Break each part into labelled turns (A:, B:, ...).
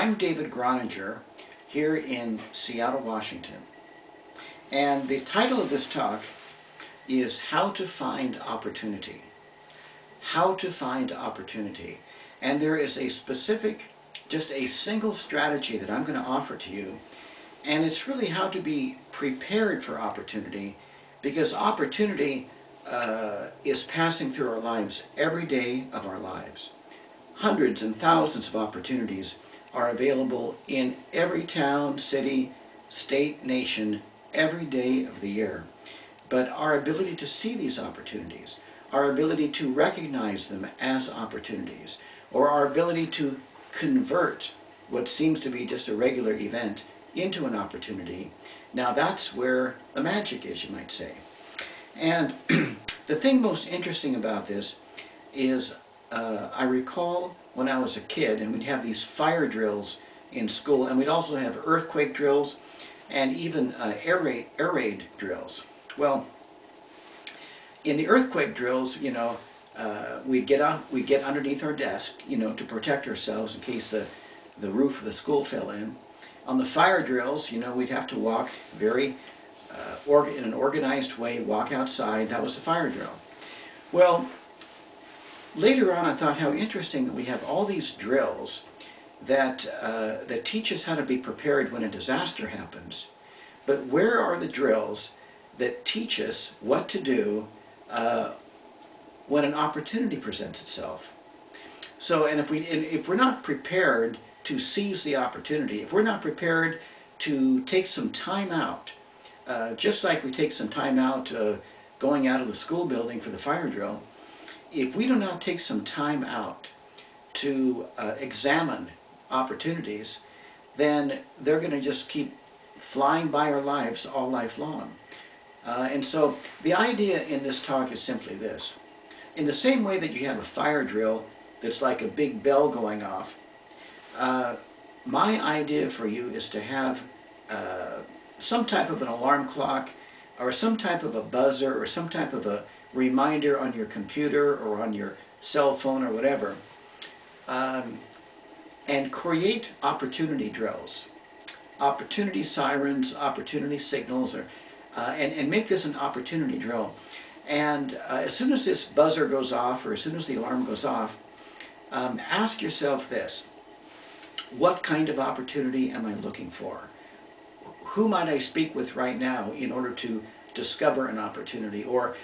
A: I'm David Groninger here in Seattle, Washington. And the title of this talk is How to Find Opportunity. How to find opportunity. And there is a specific, just a single strategy that I'm going to offer to you. And it's really how to be prepared for opportunity, because opportunity is passing through our lives every day of our lives. Hundreds and thousands of opportunities are available in every town, city, state, nation, every day of the year. But our ability to see these opportunities, our ability to recognize them as opportunities, or our ability to convert what seems to be just a regular event into an opportunity, now that's where the magic is, you might say. And the thing most interesting about this is I recall when I was a kid, and we'd have these fire drills in school, and we'd also have earthquake drills and even air raid drills. Well, in the earthquake drills, we'd get underneath our desk, to protect ourselves in case the roof of the school fell in. On the fire drills, we'd have to walk very in an organized way, walk outside. That was the fire drill. Well, later on, I thought how interesting that we have all these drills that teach us how to be prepared when a disaster happens. But where are the drills that teach us what to do when an opportunity presents itself? So, and if we're not prepared to seize the opportunity, if we're not prepared to take some time out, just like we take some time out going out of the school building for the fire drill, if we do not take some time out to examine opportunities, then they're going to just keep flying by our lives all life long. And so the idea in this talk is simply this. In the same way that you have a fire drill that's like a big bell going off, my idea for you is to have some type of an alarm clock, or some type of a buzzer, or some type of a reminder on your computer or on your cell phone or whatever, and create opportunity drills, opportunity sirens, opportunity signals, and make this an opportunity drill. And as soon as this buzzer goes off, or as soon as the alarm goes off, ask yourself this: what kind of opportunity am I looking for? Who might I speak with right now in order to discover an opportunity? Or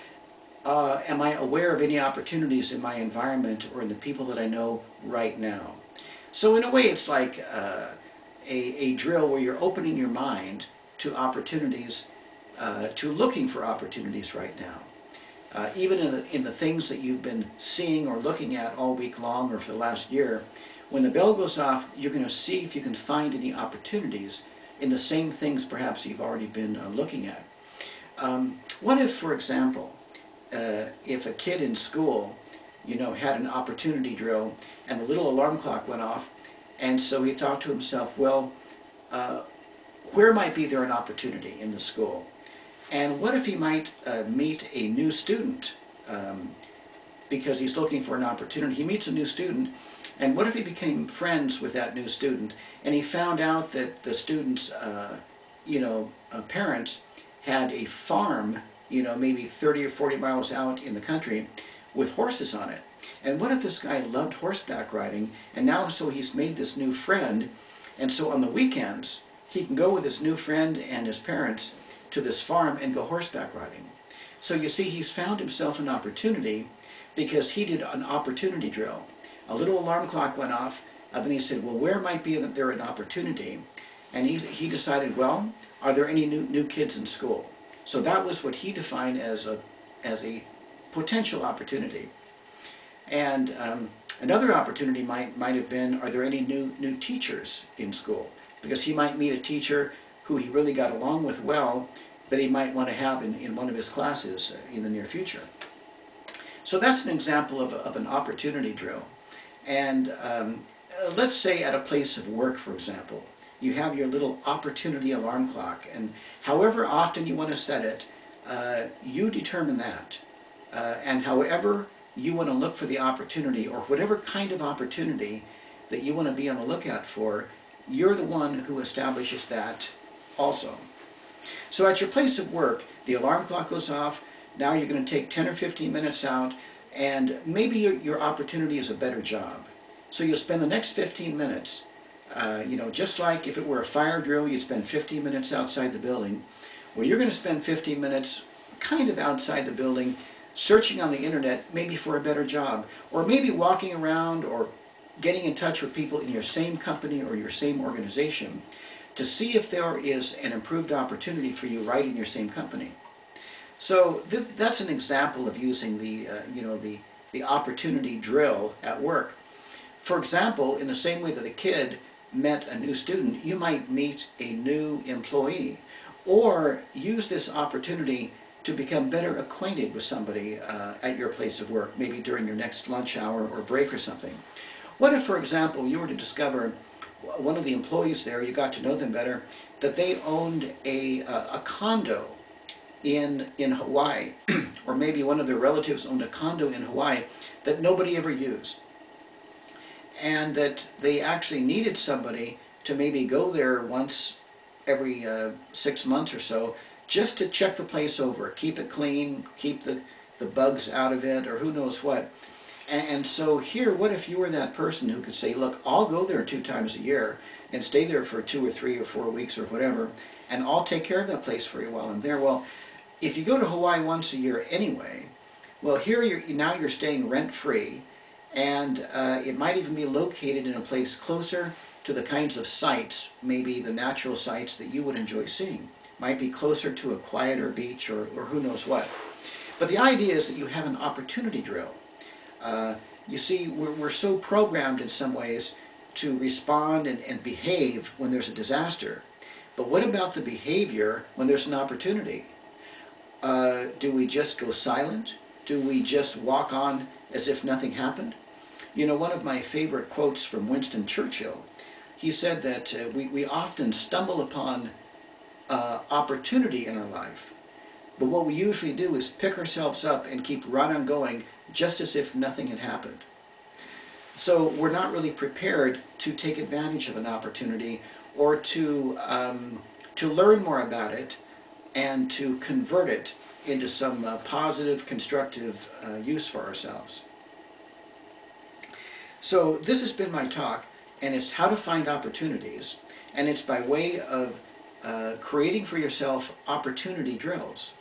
A: am I aware of any opportunities in my environment or in the people that I know right now? So in a way, it's like a drill where you're opening your mind to opportunities, to looking for opportunities right now. Even in the things that you've been seeing or looking at all week long or for the last year, when the bell goes off, you're going to see if you can find any opportunities in the same things perhaps you've already been looking at. What if, for example, if a kid in school, had an opportunity drill and the little alarm clock went off, and so he thought to himself, well, where might be there an opportunity in the school? And what if he might meet a new student, because he's looking for an opportunity. He meets a new student, and what if he became friends with that new student, and he found out that the student's parents had a farm, maybe 30 or 40 miles out in the country with horses on it. And what if this guy loved horseback riding, and now so he's made this new friend, and so on the weekends he can go with his new friend and his parents to this farm and go horseback riding. So you see, he's found himself an opportunity because he did an opportunity drill. A little alarm clock went off, then he said, well, where might be there an opportunity? And he decided, well, are there any new kids in school? So that was what he defined as a potential opportunity. And another opportunity might have been, are there any new teachers in school? Because he might meet a teacher who he really got along with well, that he might want to have in one of his classes in the near future. So that's an example of an opportunity drill. And let's say at a place of work, for example, you have your little opportunity alarm clock, and however often you want to set it, you determine that. And however you want to look for the opportunity, or whatever kind of opportunity that you want to be on the lookout for, you're the one who establishes that also. So at your place of work, the alarm clock goes off. Now you're going to take 10 or 15 minutes out, and maybe your opportunity is a better job. So you'll spend the next 15 minutes, just like if it were a fire drill, you'd spend 15 minutes outside the building. Well, you're going to spend 15 minutes kind of outside the building, searching on the internet, maybe for a better job, or maybe walking around or getting in touch with people in your same company or your same organization to see if there is an improved opportunity for you right in your same company. So that's an example of using the opportunity drill at work. For example, in the same way that a kid met a new student, you might meet a new employee, or use this opportunity to become better acquainted with somebody at your place of work, maybe during your next lunch hour or break or something. What if, for example, you were to discover one of the employees there, you got to know them better, that they owned a condo in Hawaii, or maybe one of their relatives owned a condo in Hawaii that nobody ever used, and that they actually needed somebody to maybe go there once every 6 months or so, just to check the place over, keep it clean, keep the bugs out of it, or who knows what. And so here, what if you were that person who could say, look, I'll go there 2 times a year and stay there for 2 or 3 or 4 weeks or whatever, and I'll take care of that place for you while I'm there. Well, if you go to Hawaii once a year anyway, well, here now you're staying rent-free, and it might even be located in a place closer to the kinds of sites, maybe the natural sites that you would enjoy seeing. Might be closer to a quieter beach, or who knows what. But the idea is that you have an opportunity drill. You see, we're so programmed in some ways to respond and behave when there's a disaster. But what about the behavior when there's an opportunity? Do we just go silent? Do we just walk on as if nothing happened? You know, one of my favorite quotes from Winston Churchill, he said that we often stumble upon opportunity in our life, but what we usually do is pick ourselves up and keep right on going, just as if nothing had happened. So we're not really prepared to take advantage of an opportunity, or to learn more about it and to convert it into some positive, constructive use for ourselves. So this has been my talk, and it's how to find opportunities, and it's by way of creating for yourself opportunity drills.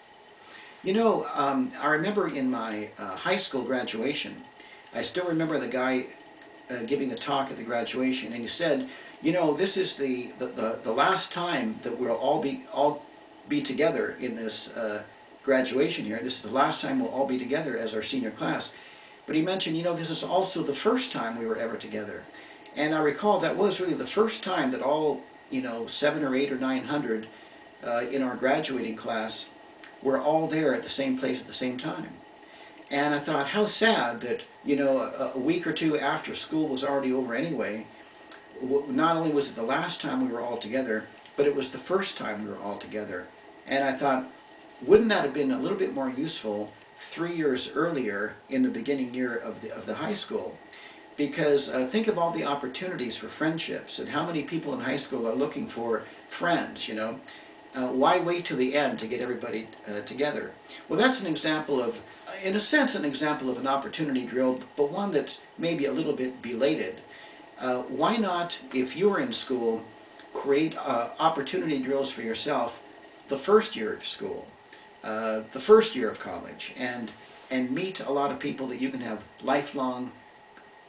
A: You know, I remember in my high school graduation, I still remember the guy giving the talk at the graduation, and he said, you know, this is the last time that we'll all be together in this graduation here. This is the last time we'll all be together as our senior class. But he mentioned, you know, this is also the first time we were ever together. And I recall that was really the first time that all, 700 or 800 or 900 in our graduating class were all there at the same place at the same time. And I thought, how sad that, a week or two after school was already over anyway, not only was it the last time we were all together, but it was the first time we were all together. And I thought, wouldn't that have been a little bit more useful 3 years earlier in the beginning year of the high school? Because think of all the opportunities for friendships, and how many people in high school are looking for friends, why wait till the end to get everybody together? Well, that's an example of, in a sense, an example of an opportunity drill, but one that's maybe a little bit belated. Why not, if you're in school, create opportunity drills for yourself the first year of school, the first year of college, and meet a lot of people that you can have lifelong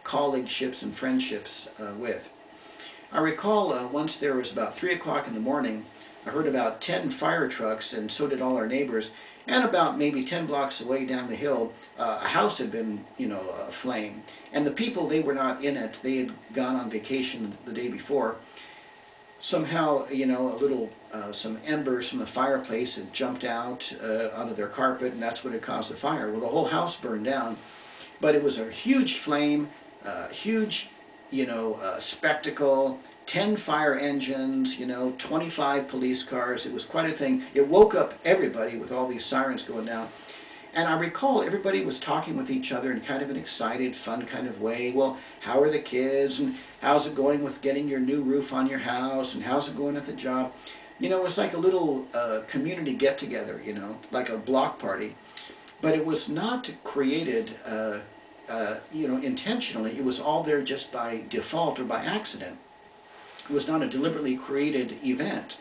A: collegeships and friendships with. I recall once there was about 3 o'clock in the morning, I heard about 10 fire trucks, and so did all our neighbors, and about maybe 10 blocks away down the hill, a house had been, aflame. And the people, they were not in it. They had gone on vacation the day before. Somehow, some embers from the fireplace had jumped out onto their carpet, and that's what had caused the fire. Well, the whole house burned down, but it was a huge flame, huge, spectacle. 10 fire engines, 25 police cars. It was quite a thing. It woke up everybody with all these sirens going down. And I recall everybody was talking with each other in kind of an excited, fun kind of way. Well, how are the kids? And how's it going with getting your new roof on your house? And how's it going at the job? You know, it was like a little community get-together, you know, like a block party. But it was not created, you know, intentionally. It was all there just by default or by accident. It was not a deliberately created event.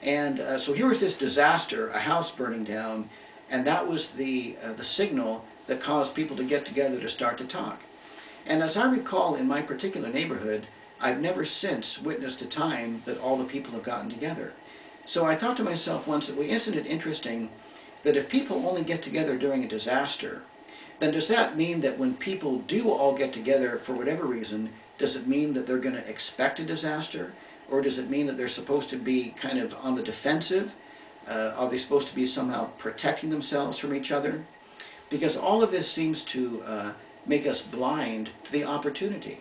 A: And so here was this disaster, a house burning down, and that was the signal that caused people to get together to start to talk. And as I recall, in my particular neighborhood, I've never since witnessed a time that all the people have gotten together. So I thought to myself once, that, well, isn't it interesting that if people only get together during a disaster, then does that mean that when people do all get together for whatever reason, does it mean that they're going to expect a disaster? Or does it mean that they're supposed to be kind of on the defensive? Are they supposed to be somehow protecting themselves from each other? Because all of this seems to make us blind to the opportunity.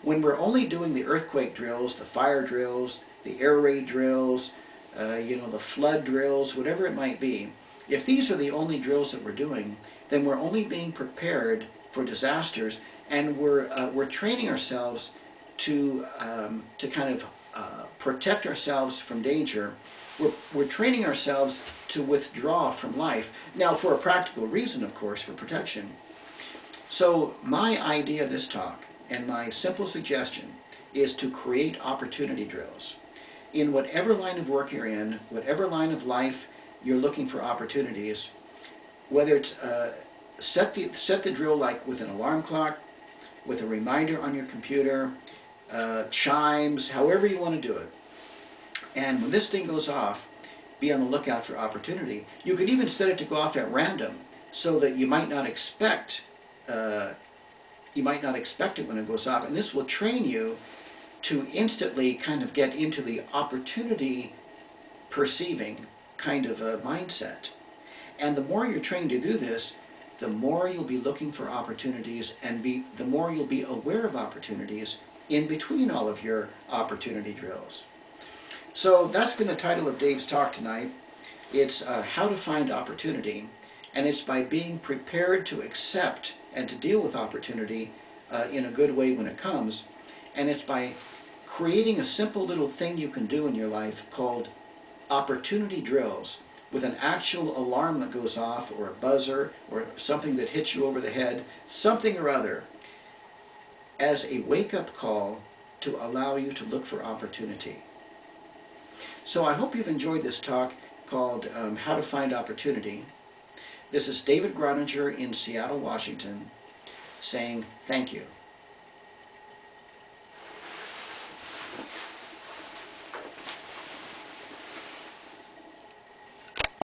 A: When we're only doing the earthquake drills, the fire drills, the air raid drills, you know, the flood drills, whatever it might be, if these are the only drills that we're doing, then we're only being prepared for disasters, and we're training ourselves to kind of protect ourselves from danger. We're training ourselves to withdraw from life. Now, for a practical reason, of course, for protection. So my idea of this talk, and my simple suggestion, is to create opportunity drills. In whatever line of work you're in, whatever line of life you're looking for opportunities, whether it's set the drill like with an alarm clock, with a reminder on your computer, chimes, however you want to do it. And when this thing goes off, be on the lookout for opportunity. You could even set it to go off at random, so that you might not expect it when it goes off. And this will train you to instantly kind of get into the opportunity perceiving kind of a mindset. And the more you're trained to do this, the more you'll be looking for opportunities, and the more you'll be aware of opportunities in between all of your opportunity drills. So that's been the title of Dave's talk tonight. It's how to find opportunity, and it's by being prepared to accept and to deal with opportunity in a good way when it comes. And it's by creating a simple little thing you can do in your life called opportunity drills, with an actual alarm that goes off, or a buzzer, or something that hits you over the head, something or other, as a wake-up call to allow you to look for opportunity. So I hope you've enjoyed this talk called How to Find Opportunity. This is David Groninger in Seattle, Washington, saying thank you.